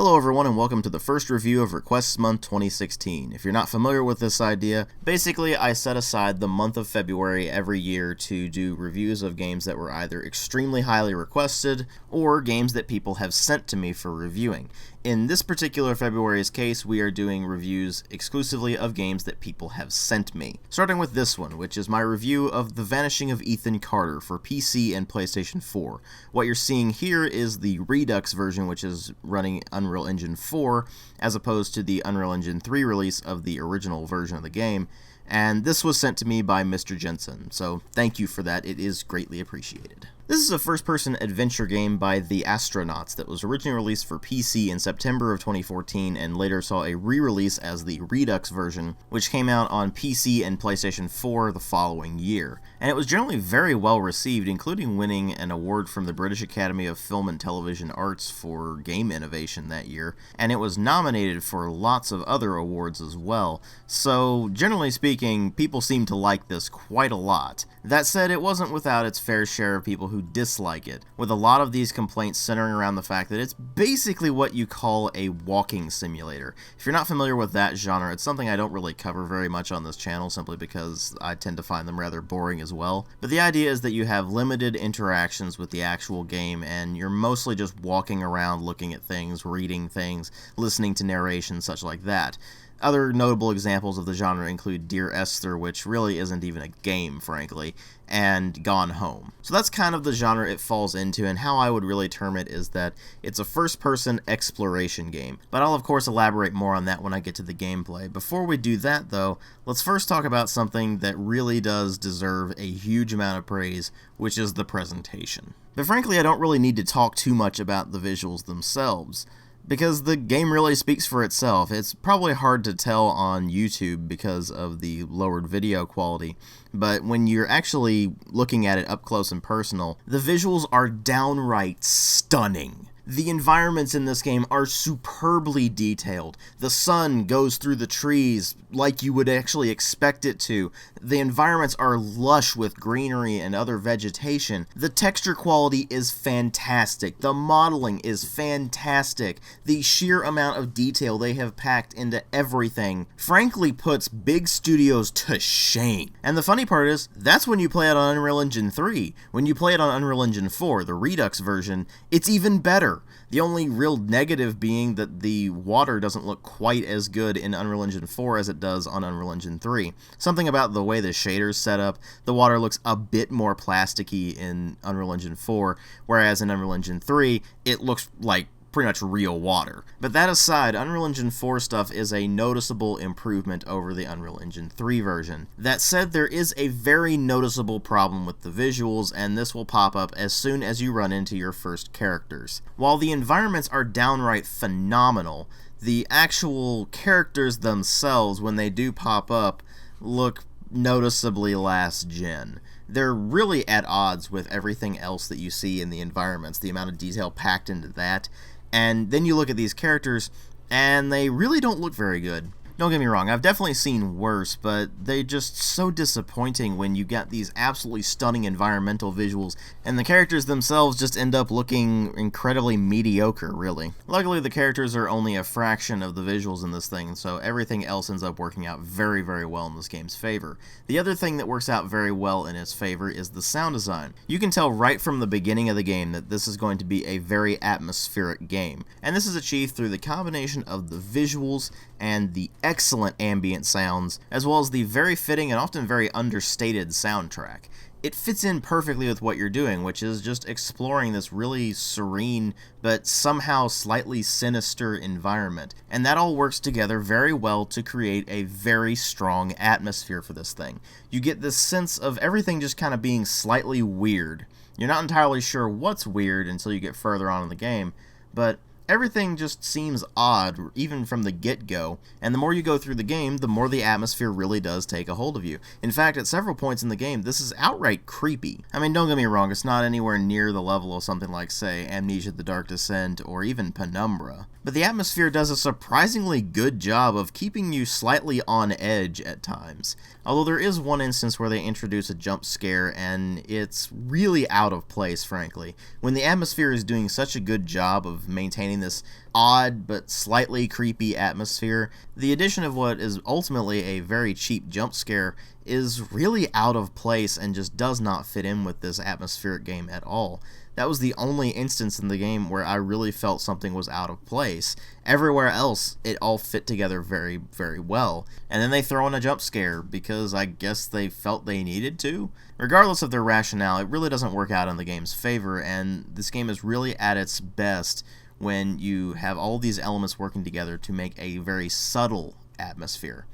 Hello everyone and welcome to the first review of Requests Month 2016. If you're not familiar with this idea, basically I set aside the month of February every year to do reviews of games that were either extremely highly requested or games that people have sent to me for reviewing. In this particular February's case, we are doing reviews exclusively of games that people have sent me. Starting with this one, which is my review of The Vanishing of Ethan Carter for PC and PlayStation 4. What you're seeing here is the Redux version, which is running Unreal Engine 4, as opposed to the Unreal Engine 3 release of the original version of the game. And this was sent to me by Mr. Jensen, so thank you for that, it is greatly appreciated. This is a first-person adventure game by The Astronauts that was originally released for PC in September of 2014 and later saw a re-release as the Redux version, which came out on PC and PlayStation 4 the following year. And it was generally very well received, including winning an award from the British Academy of Film and Television Arts for game innovation that year, and it was nominated for lots of other awards as well. So, generally speaking, people seem to like this quite a lot. That said, it wasn't without its fair share of people who dislike it, with a lot of these complaints centering around the fact that it's basically what you call a walking simulator. If you're not familiar with that genre, it's something I don't really cover very much on this channel simply because I tend to find them rather boring as well. But the idea is that you have limited interactions with the actual game and you're mostly just walking around looking at things, reading things, listening to narration, such like that. Other notable examples of the genre include Dear Esther, which really isn't even a game, frankly, and Gone Home. So that's kind of the genre it falls into, and how I would really term it is that it's a first-person exploration game. But I'll of course elaborate more on that when I get to the gameplay. Before we do that, though, let's first talk about something that really does deserve a huge amount of praise, which is the presentation. But frankly, I don't really need to talk too much about the visuals themselves, because the game really speaks for itself. It's probably hard to tell on YouTube because of the lowered video quality, but when you're actually looking at it up close and personal, the visuals are downright stunning. The environments in this game are superbly detailed. The sun goes through the trees like you would actually expect it to. The environments are lush with greenery and other vegetation. The texture quality is fantastic. The modeling is fantastic. The sheer amount of detail they have packed into everything frankly puts big studios to shame. And the funny part is, that's when you play it on Unreal Engine 3. When you play it on Unreal Engine 4, the Redux version, it's even better. The only real negative being that the water doesn't look quite as good in Unreal Engine 4 as it does on Unreal Engine 3. Something about the way the shaders set up, the water looks a bit more plasticky in Unreal Engine 4, whereas in Unreal Engine 3, it looks like pretty much real water. But that aside, Unreal Engine 4 stuff is a noticeable improvement over the Unreal Engine 3 version. That said, there is a very noticeable problem with the visuals, and this will pop up as soon as you run into your first characters. While the environments are downright phenomenal, the actual characters themselves, when they do pop up, look noticeably last gen. They're really at odds with everything else that you see in the environments, the amount of detail packed into that. And then you look at these characters, and they really don't look very good. Don't get me wrong, I've definitely seen worse, but they're just so disappointing when you get these absolutely stunning environmental visuals, and the characters themselves just end up looking incredibly mediocre, really. Luckily, the characters are only a fraction of the visuals in this thing, so everything else ends up working out very, very well in this game's favor. The other thing that works out very well in its favor is the sound design. You can tell right from the beginning of the game that this is going to be a very atmospheric game, and this is achieved through the combination of the visuals and the excellent ambient sounds, as well as the very fitting and often very understated soundtrack. It fits in perfectly with what you're doing, which is just exploring this really serene, but somehow slightly sinister environment. And that all works together very well to create a very strong atmosphere for this thing. You get this sense of everything just kind of being slightly weird. You're not entirely sure what's weird until you get further on in the game, but everything just seems odd, even from the get-go, and the more you go through the game, the more the atmosphere really does take a hold of you. In fact, at several points in the game, this is outright creepy. I mean, don't get me wrong, it's not anywhere near the level of something like, say, Amnesia: The Dark Descent, or even Penumbra. But the atmosphere does a surprisingly good job of keeping you slightly on edge at times. Although there is one instance where they introduce a jump scare, and it's really out of place, frankly. When the atmosphere is doing such a good job of maintaining maintain this odd but slightly creepy atmosphere, the addition of what is ultimately a very cheap jump scare is really out of place and just does not fit in with this atmospheric game at all. That was the only instance in the game where I really felt something was out of place. Everywhere else, it all fit together very, very well. And then they throw in a jump scare because I guess they felt they needed to. Regardless of their rationale, it really doesn't work out in the game's favor, and this game is really at its best when you have all these elements working together to make a very subtle atmosphere.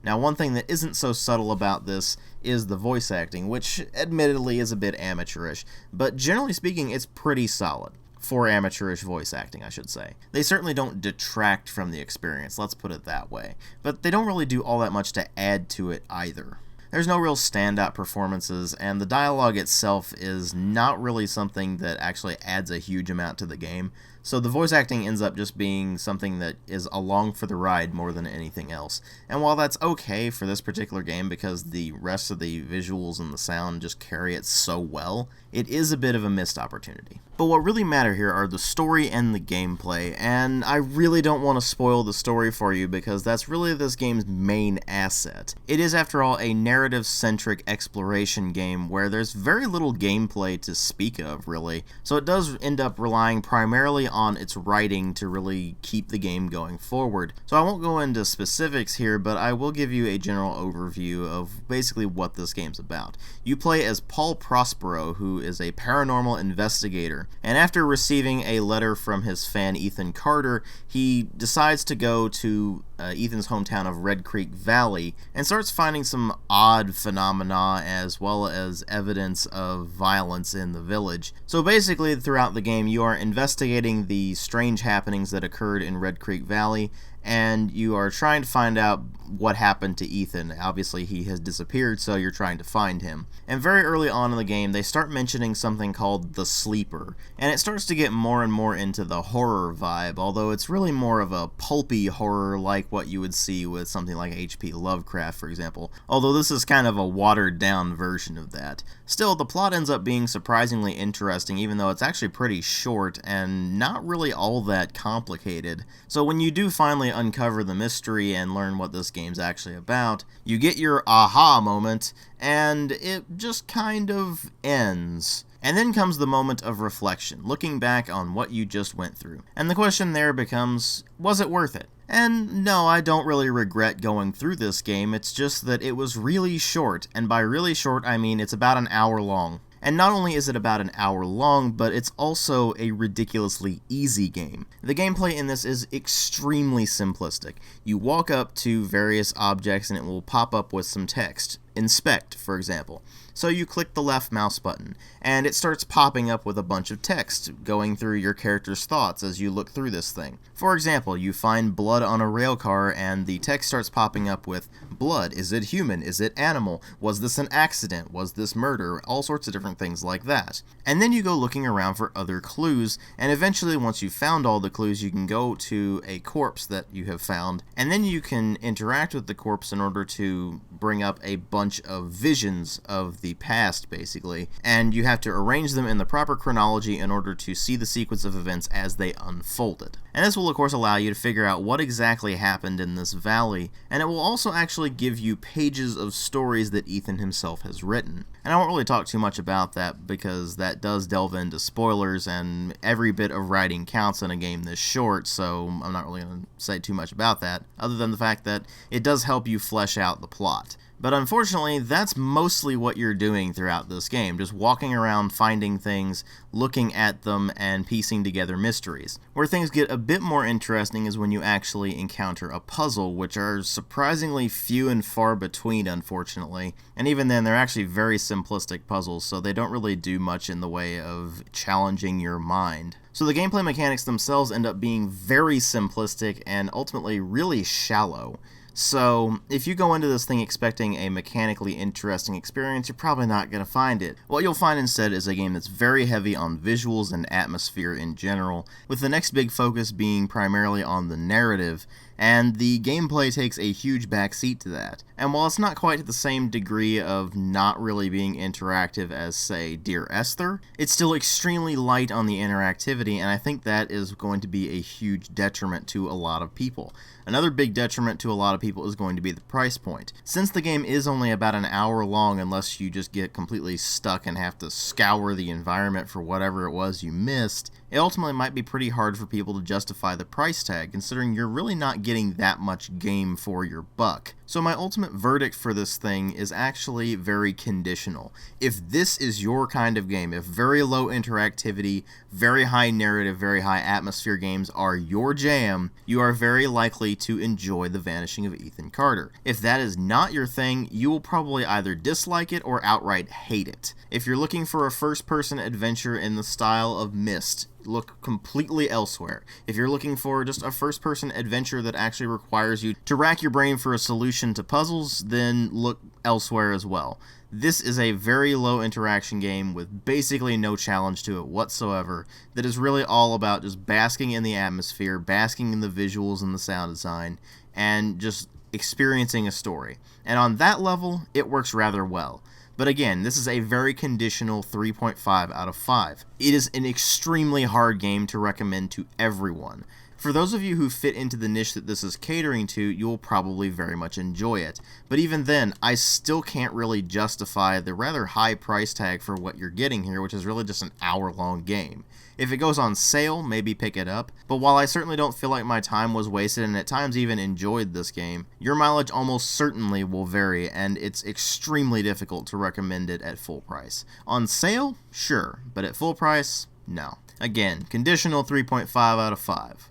Now, one thing that isn't so subtle about this is the voice acting, which admittedly is a bit amateurish, but generally speaking, it's pretty solid. For amateurish voice acting, I should say. They certainly don't detract from the experience, let's put it that way, but they don't really do all that much to add to it either. There's no real standout performances, and the dialogue itself is not really something that actually adds a huge amount to the game, so the voice acting ends up just being something that is along for the ride more than anything else. And while that's okay for this particular game because the rest of the visuals and the sound just carry it so well, it is a bit of a missed opportunity. But what really matter here are the story and the gameplay, and I really don't want to spoil the story for you because that's really this game's main asset. It is, after all, a narrative-centric exploration game where there's very little gameplay to speak of, really, so it does end up relying primarily on its writing to really keep the game going forward. So I won't go into specifics here, but I will give you a general overview of basically what this game's about. You play as Paul Prospero, who is a paranormal investigator, and after receiving a letter from his fan Ethan Carter, he decides to go to Ethan's hometown of Red Creek Valley and starts finding some odd phenomena as well as evidence of violence in the village. So basically, throughout the game, you are investigating the strange happenings that occurred in Red Creek Valley, and you are trying to find out what happened to Ethan. Obviously, he has disappeared, so you're trying to find him. And very early on in the game, they start mentioning something called the Sleeper, and it starts to get more and more into the horror vibe, although it's really more of a pulpy horror like what you would see with something like H.P. Lovecraft, for example, although this is kind of a watered-down version of that. Still, the plot ends up being surprisingly interesting, even though it's actually pretty short and not really all that complicated. So when you do finally uncover the mystery and learn what this game's actually about, you get your aha moment, and it just kind of ends. And then comes the moment of reflection, looking back on what you just went through. And the question there becomes, was it worth it? And no, I don't really regret going through this game, it's just that it was really short, and by really short I mean it's about an hour long. And not only is it about an hour long, but it's also a ridiculously easy game. The gameplay in this is extremely simplistic. You walk up to various objects and it will pop up with some text. Inspect, for example. So you click the left mouse button, and it starts popping up with a bunch of text, going through your character's thoughts as you look through this thing. For example, you find blood on a rail car, and the text starts popping up with, blood, is it human, is it animal, was this an accident, was this murder, all sorts of different things like that. And then you go looking around for other clues, and eventually once you've found all the clues, you can go to a corpse that you have found, and then you can interact with the corpse in order to bring up a bunch of visions of the past, basically, and you have to arrange them in the proper chronology in order to see the sequence of events as they unfolded. And this will of course allow you to figure out what exactly happened in this valley, and it will also actually give you pages of stories that Ethan himself has written. And I won't really talk too much about that because that does delve into spoilers, and every bit of writing counts in a game this short, so I'm not really going to say too much about that, other than the fact that it does help you flesh out the plot. But unfortunately, that's mostly what you're doing throughout this game, just walking around finding things, looking at them, and piecing together mysteries. Where things get a bit more interesting is when you actually encounter a puzzle, which are surprisingly few and far between, unfortunately. And even then, they're actually very simplistic puzzles, so they don't really do much in the way of challenging your mind. So the gameplay mechanics themselves end up being very simplistic and ultimately really shallow. So, if you go into this thing expecting a mechanically interesting experience, you're probably not going to find it. What you'll find instead is a game that's very heavy on visuals and atmosphere in general, with the next big focus being primarily on the narrative, and the gameplay takes a huge backseat to that. And while it's not quite to the same degree of not really being interactive as, say, Dear Esther, it's still extremely light on the interactivity, and I think that is going to be a huge detriment to a lot of people. Another big detriment to a lot of people is going to be the price point. Since the game is only about an hour long, unless you just get completely stuck and have to scour the environment for whatever it was you missed, it ultimately might be pretty hard for people to justify the price tag, considering you're really not getting that much game for your buck. So my ultimate verdict for this thing is actually very conditional. If this is your kind of game, if very low interactivity, very high narrative, very high atmosphere games are your jam, you are very likely to enjoy The Vanishing of Ethan Carter. If that is not your thing, you will probably either dislike it or outright hate it. If you're looking for a first-person adventure in the style of Myst, look completely elsewhere. If you're looking for just a first-person adventure that actually requires you to rack your brain for a solution to puzzles, then look elsewhere as well. This is a very low interaction game with basically no challenge to it whatsoever that is really all about just basking in the atmosphere, basking in the visuals and the sound design, and just experiencing a story. And on that level, it works rather well. But again, this is a very conditional 3.5 out of 5. It is an extremely hard game to recommend to everyone. For those of you who fit into the niche that this is catering to, you will probably very much enjoy it. But even then, I still can't really justify the rather high price tag for what you're getting here, which is really just an hour-long game. If it goes on sale, maybe pick it up, but while I certainly don't feel like my time was wasted and at times even enjoyed this game, your mileage almost certainly will vary, and it's extremely difficult to recommend it at full price. On sale? Sure, but at full price? No. Again, conditional 3.5 out of 5.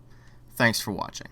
Thanks for watching.